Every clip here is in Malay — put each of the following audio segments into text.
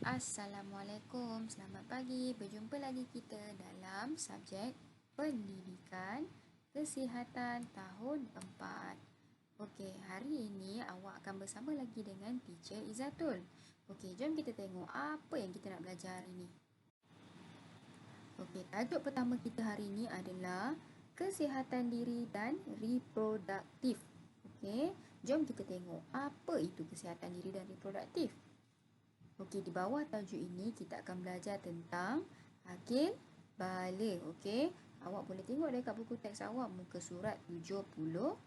Assalamualaikum, selamat pagi. Berjumpa lagi kita dalam subjek pendidikan kesihatan tahun 4. Okey, hari ini awak akan bersama lagi dengan teacher Izatul. Okey, jom kita tengok apa yang kita nak belajar hari ini. Okey, tajuk pertama kita hari ini adalah kesihatan diri dan reproduktif. Okey, jom kita tengok apa itu kesihatan diri dan reproduktif. Okey, di bawah tajuk ini kita akan belajar tentang akil balik. Okey, awak boleh tengok dekat buku teks awak muka surat 76.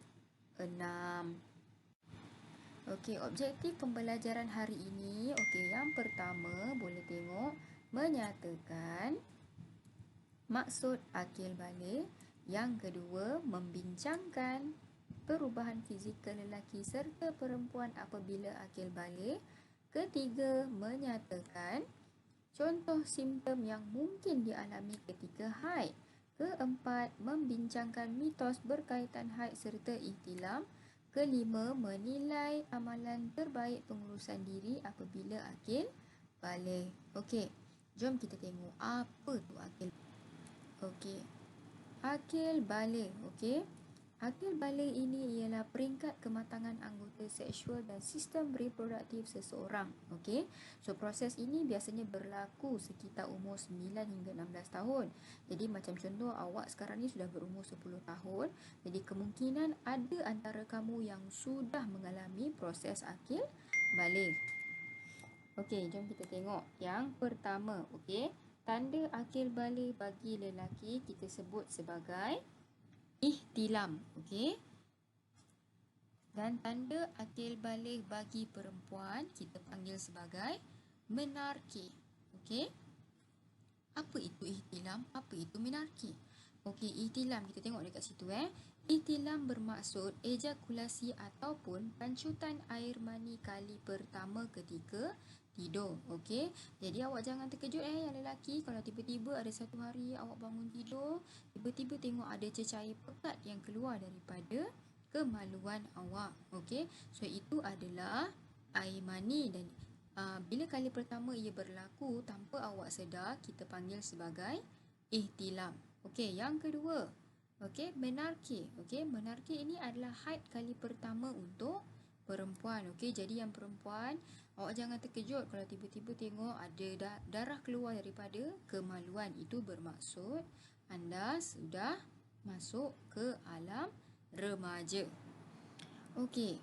Okey, objektif pembelajaran hari ini, okey, yang pertama boleh tengok menyatakan maksud akil balik. Yang kedua, membincangkan perubahan fizikal lelaki serta perempuan apabila akil balik. Ketiga, menyatakan contoh simptom yang mungkin dialami ketika haid. Keempat, membincangkan mitos berkaitan haid serta ihtilam. Kelima, menilai amalan terbaik pengurusan diri apabila akil balik. Okey, jom kita tengok apa tu akil. Okey, akil balik. Okey, akil balik ini ialah peringkat kematangan anggota seksual dan sistem reproduktif seseorang. Okey. So proses ini biasanya berlaku sekitar umur 9 hingga 16 tahun. Jadi macam contoh awak sekarang ni sudah berumur 10 tahun. Jadi kemungkinan ada antara kamu yang sudah mengalami proses akil balik. Okey, jom kita tengok yang pertama. Okey, tanda akil balik bagi lelaki kita sebut sebagai ihtilam. Okey. Dan tanda akil balik bagi perempuan kita panggil sebagai menarki. Okey. Apa itu ihtilam? Apa itu menarki? Okey, ihtilam kita tengok dekat situ Ihtilam bermaksud ejakulasi ataupun pancutan air mani kali pertama ketika tidur. Okey. Jadi awak jangan terkejut yang lelaki kalau tiba-tiba ada satu hari awak bangun tidur, tiba-tiba tengok ada cecair pekat yang keluar daripada kemaluan awak. Okey. So itu adalah air mani dan bila kali pertama ia berlaku tanpa awak sedar, kita panggil sebagai ihtilam. Okey, yang kedua. Okey, menarki. Okey, menarki ini adalah haid kali pertama untuk perempuan. Okey, jadi yang perempuan, awak jangan terkejut kalau tiba-tiba tengok ada darah keluar daripada kemaluan. Itu bermaksud anda sudah masuk ke alam remaja. Okey.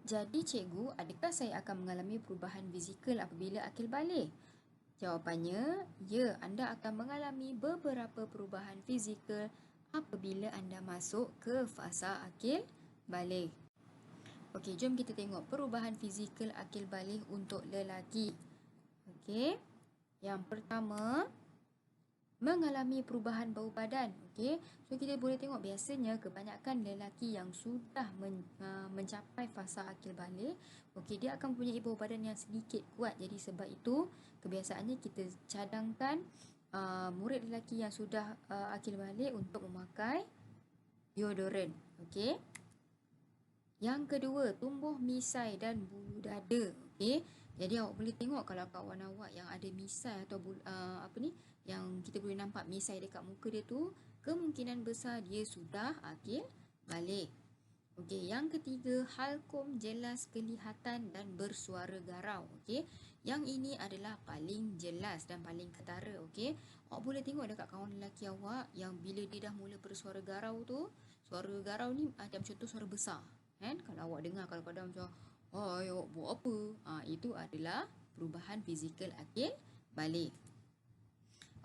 Jadi cikgu, adakah saya akan mengalami perubahan fizikal apabila akil balik? Jawapannya, ya, anda akan mengalami beberapa perubahan fizikal apabila anda masuk ke fasa akil balik. Okey, jom kita tengok perubahan fizikal akil balik untuk lelaki. Okey, yang pertama, mengalami perubahan bau badan. Okey, so kita boleh tengok biasanya kebanyakan lelaki yang sudah mencapai fasa akil balik, okey, dia akan mempunyai bau badan yang sedikit kuat. Jadi sebab itu kebiasaannya kita cadangkan murid lelaki yang sudah akil balik untuk memakai deodoran. Okey. Yang kedua, tumbuh misai dan bulu dada. Okey. Jadi awak boleh tengok kalau kawan awak yang ada misai atau yang kita boleh nampak misai dekat muka dia tu, kemungkinan besar dia sudah akil balik. Okey, yang ketiga, halkum jelas kelihatan dan bersuara garau. Okey, yang ini adalah paling jelas dan paling ketara. Okey, awak boleh tengok dekat kawan lelaki awak yang bila dia dah mula bersuara garau tu, suara garau ni macam contoh suara besar. Kan? Kalau awak dengar kadang-kadang macam, "Hai, awak buat apa?" Itu adalah perubahan fizikal akil balik.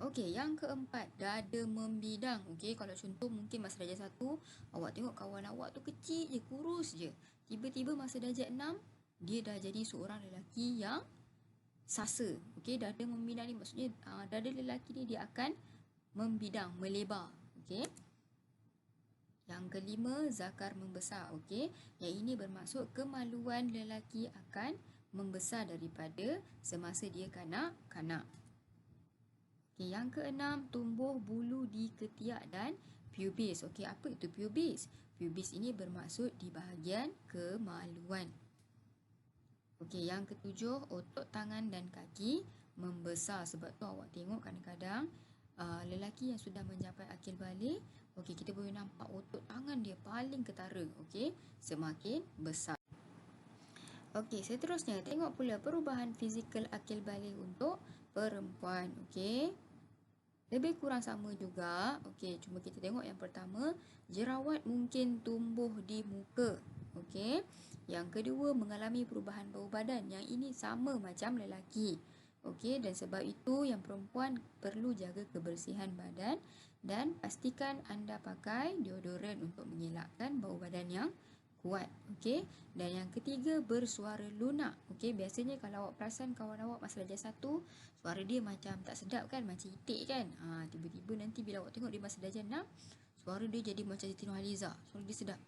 Okey, yang keempat, dada membidang. Okey, kalau contoh mungkin masa darjah 1, awak tengok kawan awak tu kecil je, kurus je. Tiba-tiba masa darjah 6, dia dah jadi seorang lelaki yang sasa. Okey, dada membidang ni maksudnya dada lelaki ni dia akan membidang, melebar. Okey. Yang kelima, zakar membesar. Okey, yang ini bermaksud kemaluan lelaki akan membesar daripada semasa dia kanak-kanak. Okay, yang keenam, tumbuh bulu di ketiak dan pubis. Okey, apa itu pubis? Pubis ini bermaksud di bahagian kemaluan. Okey, yang ketujuh, otot tangan dan kaki membesar. Sebab tu awak tengok kadang-kadang lelaki yang sudah mencapai akil balik, okey, kita boleh nampak otot tangan dia paling ketara, okey, semakin besar. Okey, seterusnya tengok pula perubahan fizikal akil balik untuk perempuan, okey. Lebih kurang sama juga. Okey, cuma kita tengok yang pertama, jerawat mungkin tumbuh di muka. Okey. Yang kedua, mengalami perubahan bau badan. Yang ini sama macam lelaki. Okey, dan sebab itu yang perempuan perlu jaga kebersihan badan dan pastikan anda pakai deodoran untuk mengelakkan bau badan yang kuat. Okey. Dan yang ketiga, bersuara lunak. Okey, biasanya kalau awak perasan kawan awak masa darjah 1, suara dia macam tak sedap kan, macam itik kan. Tiba-tiba nanti bila awak tengok dia masa darjah 6, suara dia jadi macam Siti Nurhaliza. Suara dia sedap.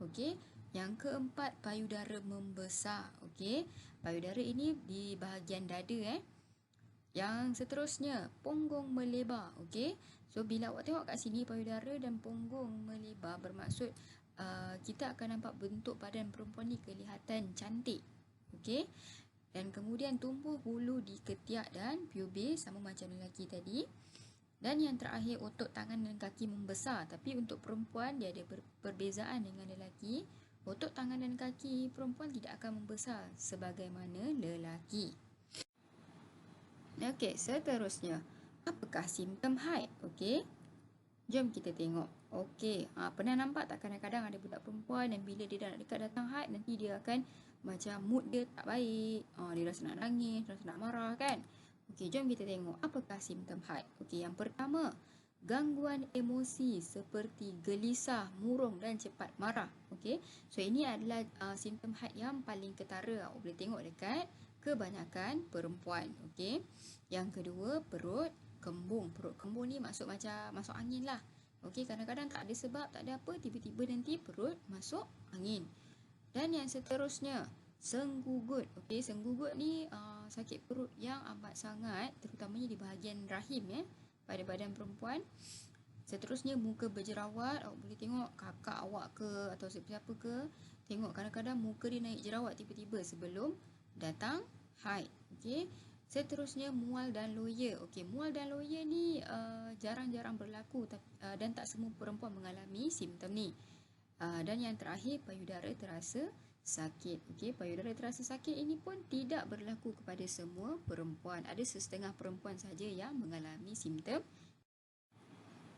Okey. Yang keempat, payudara membesar. Okey. Payudara ini di bahagian dada Yang seterusnya, punggung melebar. Okey. So bila awak tengok kat sini payudara dan punggung melebar, bermaksud kita akan nampak bentuk badan perempuan ni kelihatan cantik. Okey. Dan kemudian tumbuh bulu di ketiak dan pubis sama macam lelaki tadi. Dan yang terakhir, otot tangan dan kaki membesar. Tapi untuk perempuan dia ada perbezaan dengan lelaki. Otot tangan dan kaki perempuan tidak akan membesar sebagaimana lelaki. Okey, seterusnya, apakah simptom haid? Okey. Jom kita tengok. Okey, pernah nampak tak kadang-kadang ada budak perempuan dan bila dia dah nak dekat datang haid, nanti dia akan macam mood dia tak baik. Dia rasa nak nangis, rasa nak marah kan? Okey, jom kita tengok apakah simptom haid. Okey, yang pertama, gangguan emosi seperti gelisah, murung dan cepat marah. Okey, so ini adalah simptom haid yang paling ketara. Awak boleh tengok dekat kebanyakan perempuan. Okey, yang kedua, perut kembung. Perut kembung ni maksud macam masuk angin lah. Okey, kadang-kadang tak ada sebab, tak ada apa, tiba-tiba nanti perut masuk angin. Dan yang seterusnya, senggugut. Okey, senggugut ni sakit perut yang amat sangat, terutamanya di bahagian rahim pada badan perempuan. Seterusnya, muka berjerawat. Awak boleh tengok kakak awak ke atau siapa-siapa ke, tengok kadang-kadang muka dia naik jerawat tiba-tiba sebelum datang haid. Okey. Seterusnya, mual dan loya. Okey, mual dan loya ni jarang-jarang berlaku dan tak semua perempuan mengalami simptom ni. Dan yang terakhir, payudara terasa sakit. Okey, payudara terasa sakit ini pun tidak berlaku kepada semua perempuan. Ada sesetengah perempuan saja yang mengalami simptom.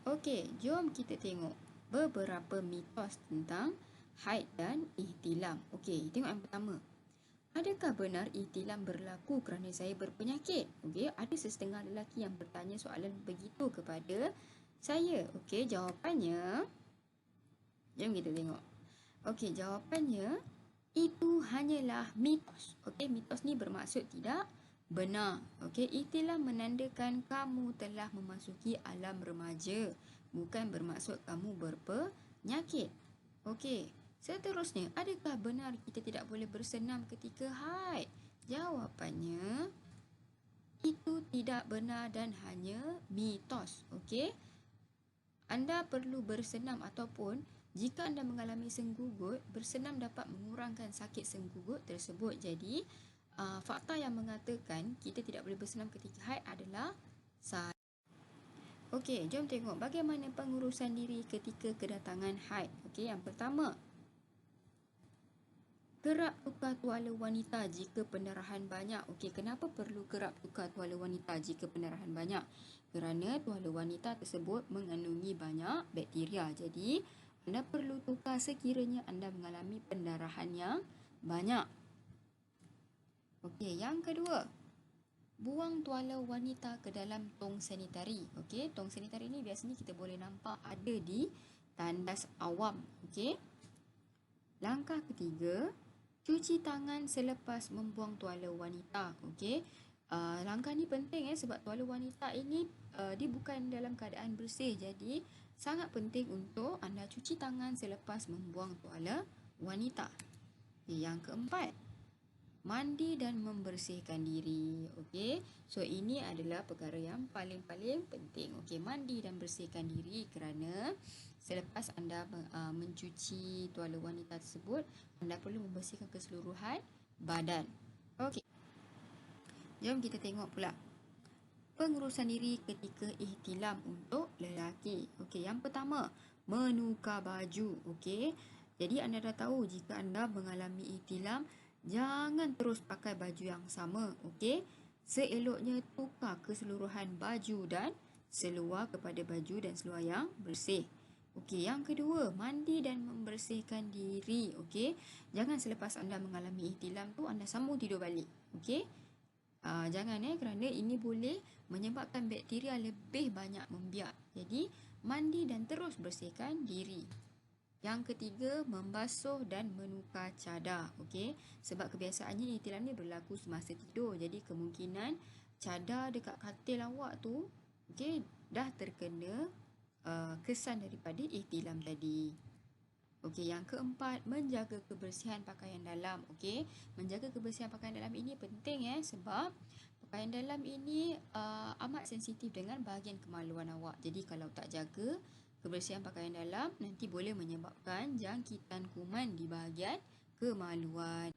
Okey, jom kita tengok beberapa mitos tentang haid dan ihtilam. Okey, tengok yang pertama. Adakah benar ihtilam berlaku kerana saya berpenyakit? Okey, ada sesetengah lelaki yang bertanya soalan begitu kepada saya. Okey, jawapannya, jom kita tengok. Okey, jawapannya, itu hanyalah mitos. Okey, mitos ni bermaksud tidak benar. Okey, ihtilam menandakan kamu telah memasuki alam remaja, bukan bermaksud kamu berpenyakit. Okey, seterusnya, adakah benar kita tidak boleh bersenam ketika haid? Jawapannya, itu tidak benar dan hanya mitos. Okey, anda perlu bersenam ataupun jika anda mengalami senggugut, bersenam dapat mengurangkan sakit senggugut tersebut. Jadi, fakta yang mengatakan kita tidak boleh bersenam ketika haid adalah salah. Okey, jom tengok bagaimana pengurusan diri ketika kedatangan haid. Okey, yang pertama, kerap tukar tuala wanita jika pendarahan banyak. Okey, kenapa perlu kerap tukar tuala wanita jika pendarahan banyak? Kerana tuala wanita tersebut mengandungi banyak bakteria. Jadi, anda perlu tukar sekiranya anda mengalami pendarahan yang banyak. Okey, yang kedua, buang tuala wanita ke dalam tong sanitari. Okey, tong sanitari ni biasanya kita boleh nampak ada di tandas awam. Okey. Langkah ketiga, cuci tangan selepas membuang tuala wanita. Okey. Langkah ni penting sebab tuala wanita ini dia bukan dalam keadaan bersih. Jadi sangat penting untuk anda cuci tangan selepas membuang tuala wanita. Yang keempat, mandi dan membersihkan diri. Okey, so ini adalah perkara yang paling-paling penting. Okey, mandi dan bersihkan diri kerana selepas anda mencuci tuala wanita tersebut, anda perlu membersihkan keseluruhan badan. Okey. Jom kita tengok pula pengurusan diri ketika ihtilam untuk lelaki. Okey, yang pertama, menukar baju. Okey. Jadi anda dah tahu jika anda mengalami ihtilam, jangan terus pakai baju yang sama. Okey. Seeloknya tukar keseluruhan baju dan seluar kepada baju dan seluar yang bersih. Okey, yang kedua, mandi dan membersihkan diri. Okey. Jangan selepas anda mengalami ihtilam tu anda sambung tidur balik. Okey. Jangan kerana ini boleh menyebabkan bakteria lebih banyak membiak. Jadi, mandi dan terus bersihkan diri. Yang ketiga, membasuh dan menukar cadar. Okey, sebab kebiasaannya ihtilam ni berlaku semasa tidur. Jadi, kemungkinan cadar dekat katil awak tu, okey, dah terkena kesan daripada ihtilam tadi. Okey, yang keempat, menjaga kebersihan pakaian dalam. Okey, menjaga kebersihan pakaian dalam ini penting sebab pakaian dalam ini amat sensitif dengan bahagian kemaluan awak. Jadi kalau tak jaga kebersihan pakaian dalam, nanti boleh menyebabkan jangkitan kuman di bahagian kemaluan.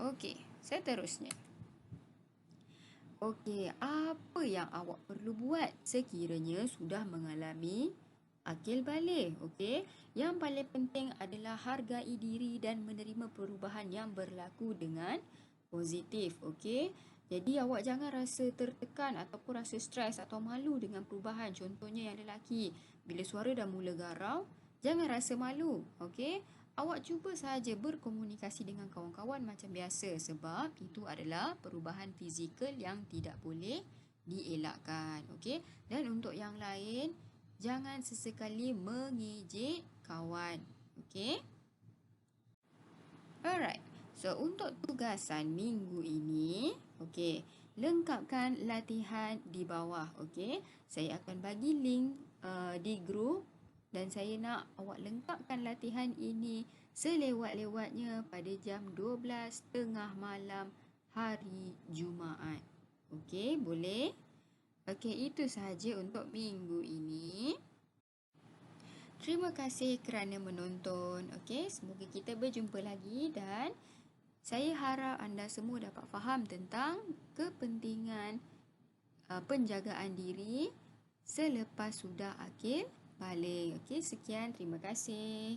Okey, seterusnya. Okey, apa yang awak perlu buat sekiranya sudah mengalami akil balik? Okey, yang paling penting adalah hargai diri dan menerima perubahan yang berlaku dengan positif. Okey, jadi awak jangan rasa tertekan ataupun rasa stres atau malu dengan perubahan. Contohnya yang lelaki, bila suara dah mula garau, jangan rasa malu. Okey, awak cuba sahaja berkomunikasi dengan kawan-kawan macam biasa sebab itu adalah perubahan fizikal yang tidak boleh dielakkan. Okey, dan untuk yang lain, jangan sesekali mengejek kawan. Okey. Alright. So, untuk tugasan minggu ini, okey, lengkapkan latihan di bawah. Okey. Saya akan bagi link di grup dan saya nak awak lengkapkan latihan ini selewat-lewatnya pada jam 12 tengah malam hari Jumaat. Okey, boleh? Okey, itu sahaja untuk minggu ini. Terima kasih kerana menonton. Okey, semoga kita berjumpa lagi dan saya harap anda semua dapat faham tentang kepentingan penjagaan diri selepas sudah akil balik. Okey, sekian. Terima kasih.